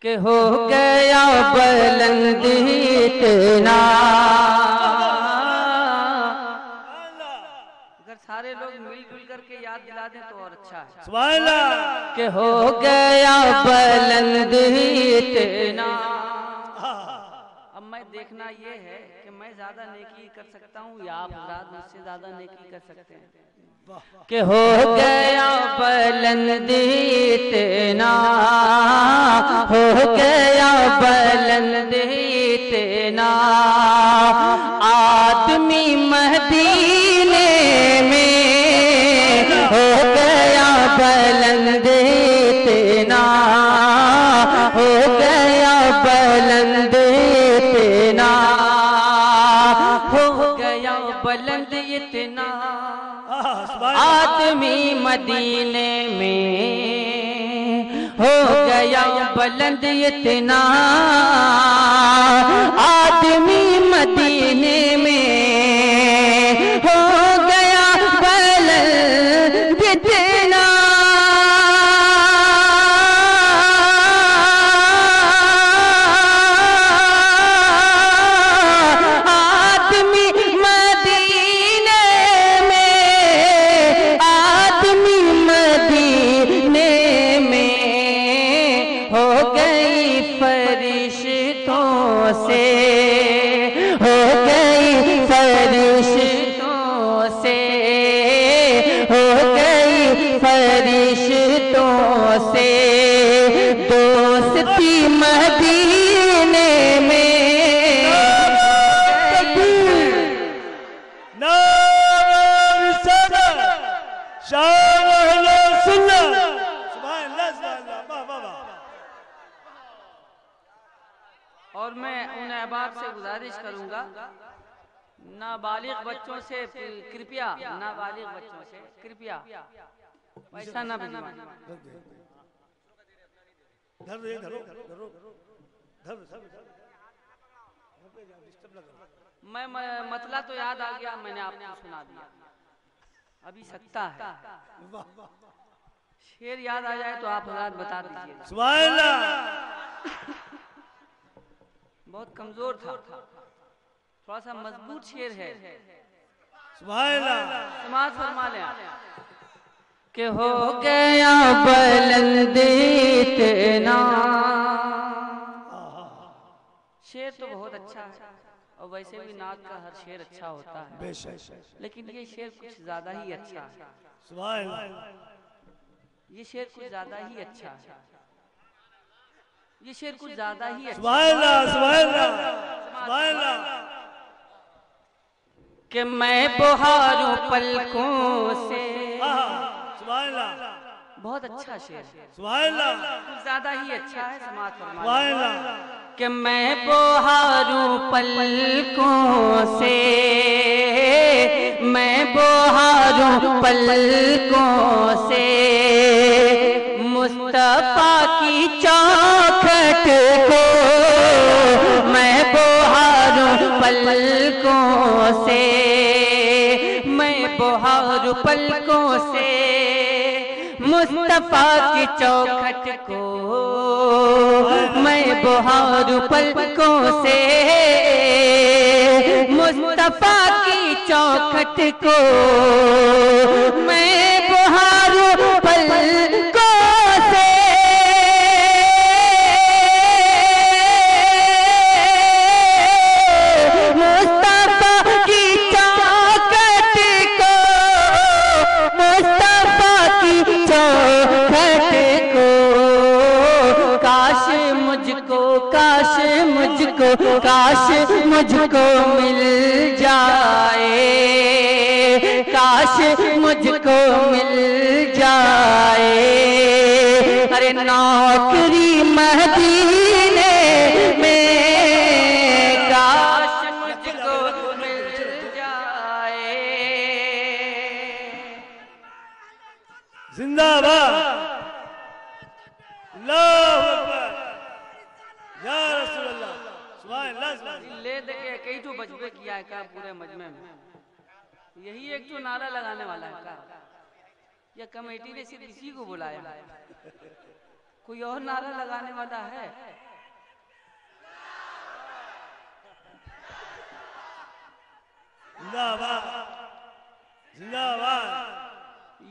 کہ ہو گیا بلند اتنا. اگر سارے لوگ مل جل کر کے یاد دلا دیں تو اور اچھا ہے. سبحان اللہ. کہ ہو گیا بلند اتنا. اب میں دیکھنا یہ ہے کہ میں زیادہ نیکی کر سکتا ہوں یا آپ حضرات مجھ سے زیادہ نیکی کر سکتے ہیں. کہ ہو گیا بلند اتنا, ہو گیا بلند اتنا, آدمی مدینے میں ہو گیا بلند اتنا, ہو گیا بلند اتنا, ہو گیا بلند اتنا, آدمی مدینے میں ہو گیا بلند اتنا, آدمی مدینے میں ہو گیا بلند اتنا. دوستی مدینے میں نعرہ رسالت شان اہل سنت. سبحان اللہ سبحان اللہ. اور میں ان احباب سے گزارش کروں گا, نابالغ بچوں سے کرپیا, نابالغ بچوں سے کرپیا پیسہ نہ بھجوائیں. میں مطلع تو یاد آ گیا, میں نے آپ کو سنا دیا. ابھی سکتا ہے شعر یاد آ جائے تو آپ حضرات بتا دیجیے. سبحان اللہ. بہت کمزور تھا, تھوڑا سا مضبوط شعر ہے. سبحان اللہ. سماعت فرما لیں کہ ہو گیا بلند اتنا. شعر تو بہت اچھا ہے اور ویسے بھی نعت کا ہر شعر اچھا ہوتا ہے, لیکن یہ شعر کچھ زیادہ ہی اچھا ہے. سبحان اللہ. یہ شعر کچھ زیادہ ہی اچھا ہے. یہ شعر کچھ زیادہ ہی اچھا. سبحان اللہ. سبحان اللہ. سبحان اللہ. کہ میں بہاروں پلکوں سے. سبحان اللہ. بہت اچھا شعر ہے. سبحان اللہ. کچھ زیادہ ہی اچھا ہے. سماعت فرمائیں. سبحان اللہ. کہ میں بہاروں پلکوں سے, میں بہاروں پلکوں سے, مصطفیٰ کی چوکھٹ کو میں بہاروں پلکوں سے, میں بہاروں پلکوں سے, مصطفیٰ کی چوکھٹ کو میں بہاروں پلکوں سے, مصطفیٰ کی چوکھٹ کو میں بہاروں پلکوں سے. مصطفیٰ کی چوکھٹ کو, مصطفیٰ کی چوکھٹ کو, کاش مجھ کو, کاش مجھ کو, کاش مجھ کو مل جائے, کاش مجھ کو مل جائے. ارے نوکری مدینے میں, کاش مجھ کو مل جائے. زندہ باد. اللہ اکبر. یا رسول اللہ. سبحان اللہ. لے دے کے کئی تو بجبے کیا ہے کا پورے مجمع میں, یہی ایک تو نعرہ لگانے والا ہے کا, یا کمیٹی نے صرف اسی کو بلایا؟ کوئی اور نعرہ لگانے والا ہے؟ زندہ باد زندہ باد۔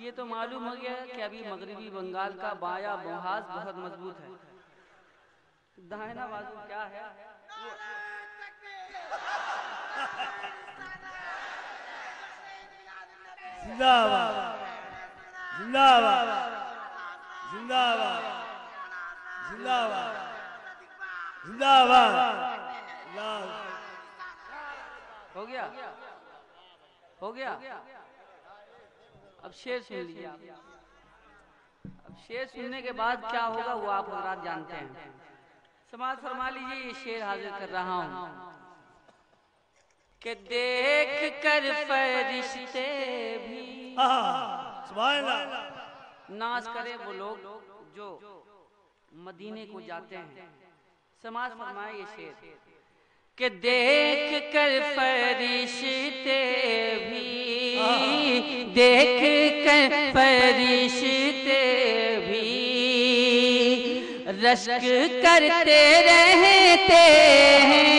یہ تو معلوم ہو گیا کہ ابھی مغربی بنگال کا بایاں محاذ بہت مضبوط ہے، دائنا بازو کیا ہے؟ زندہ باد زندہ باد زندہ باد زندہ باد زندہ باد۔ ہو گیا ہو گیا؟ اب شعر سن لیا، اب شعر سننے کے بعد کیا ہوگا وہ آپ حضرات جانتے ہیں۔ سماعت فرما لیجئے، یہ شعر حاضر کر رہا ہوں کہ دیکھ کر فرشتے بھی سبحان اللہ ناز کرے وہ لوگ جو مدینے کو جاتے ہیں۔ سماعت فرمائے یہ شعر کہ دیکھ کر فرشتے بھی، دیکھ کر فرشتے بھی رشک کرتے رہتے ہیں،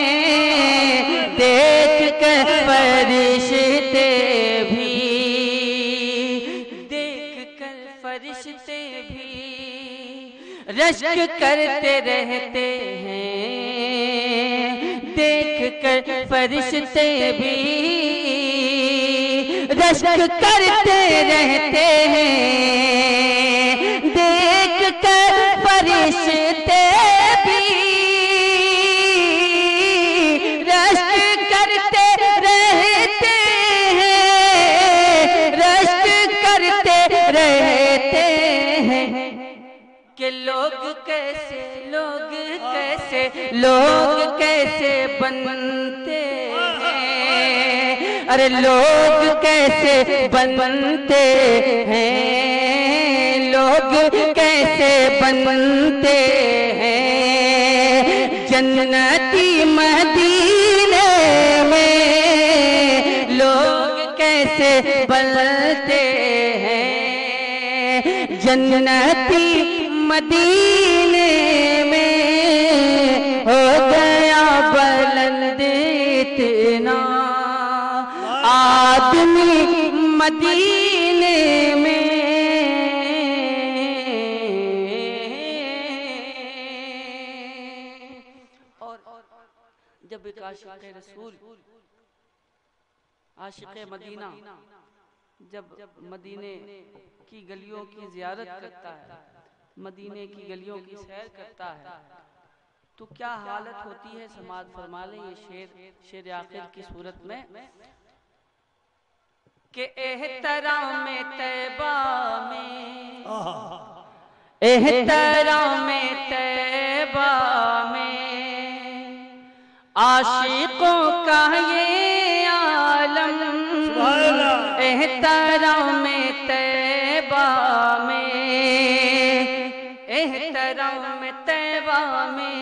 دیکھ کر فرشتے بھی، دیکھ کر فرشتے بھی رشک کرتے رہتے ہیں، دیکھ کر فرشتے بھی رشک کرتے رہتے ہیں، دیکھ کر فرشتے بھی رشک کرتے رہتے ہیں، رشک کرتے رہتے ہیں کہ لوگ کیسے بنتے ہیں، ارے لوگ کیسے بنتے ہیں، لوگ کیسے بنتے ہیں جنتی مدینے میں، لوگ کیسے بنتے ہیں جنتی مدینے میں، ہو گیا بلند اتنا آدمی مدینے میں۔ اور جب ایک عاشق رسول، عاشق مدینہ جب مدینے کی گلیوں کی زیارت کرتا ہے، مدینے کی گلیوں کی سیر کرتا ہے، تو کیا حالت ہوتی ہے؟ سماعت فرما لیں یہ شعر آخر کی صورت میں کہ احترام طیبہ میں، احترام طیبہ میں عاشقوں کا یہ عالم، احترام طیبہ میں، احترام طیبہ میں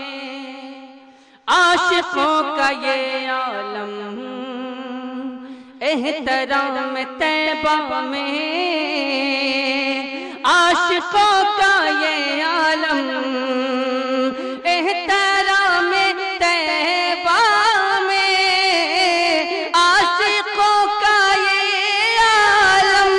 عاشقوں کا یہ عالم، احترام طیبہ میں عاشقوں کا یہ عالم، احترام طیبہ میں عاشقوں کا یہ عالم،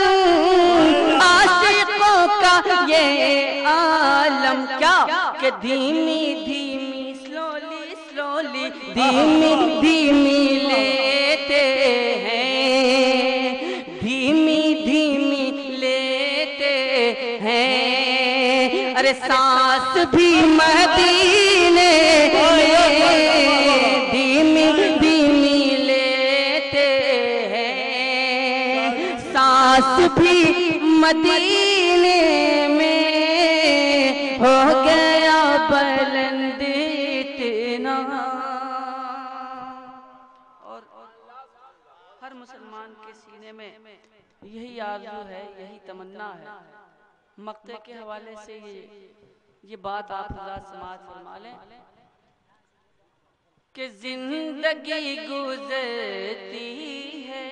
عاشقوں کا یہ عالم کیا کہ دھیمی دھیمی سلولی سلولی دھیمی دھیمی لیتے ہیں، دھیمی دھیمی لیتے ہیں، ارے سانس بھی مدینے میں دھیمی دھیمی لیتے ہیں، سانس بھی مدینے میں ہو گیا بلند اتنا۔ اور ہر مسلمان کے سینے میں یہی آرزو ہے، یہی تمنا ہے۔ مقطع کے حوالے سے یہ بات آپ حضرات سماعت فرما لیں کہ زندگی گزرتی ہے،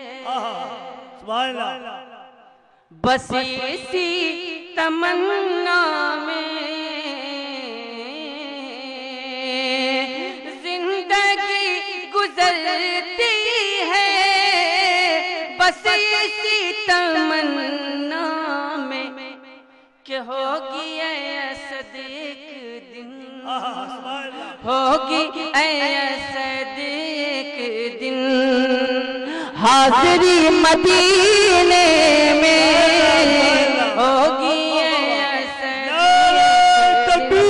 سبحان اللہ بس اسی تمنا میں زندگی گزرتی ہے، بس اسی تمنا میں کہ ہوگی اے اسد ایک دن، ہوگی اے اسد ایک دن حاضری مدینے میں، ہوگی اے اسد ایک دن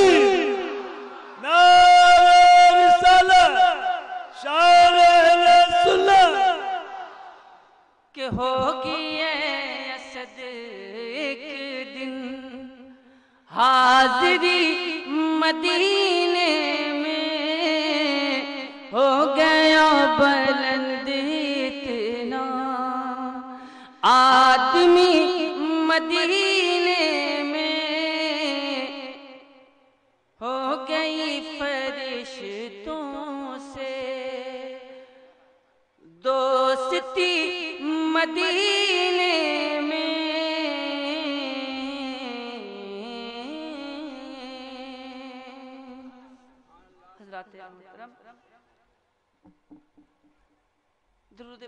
کہ ہوگی اے اسد ایک دن حاضری مدینے میں، ہو گیا بلند اتنا آدمی مدینے میں، ہو گئی فرشتوں سے دوستی مدینے میں۔ حضرات محترم درود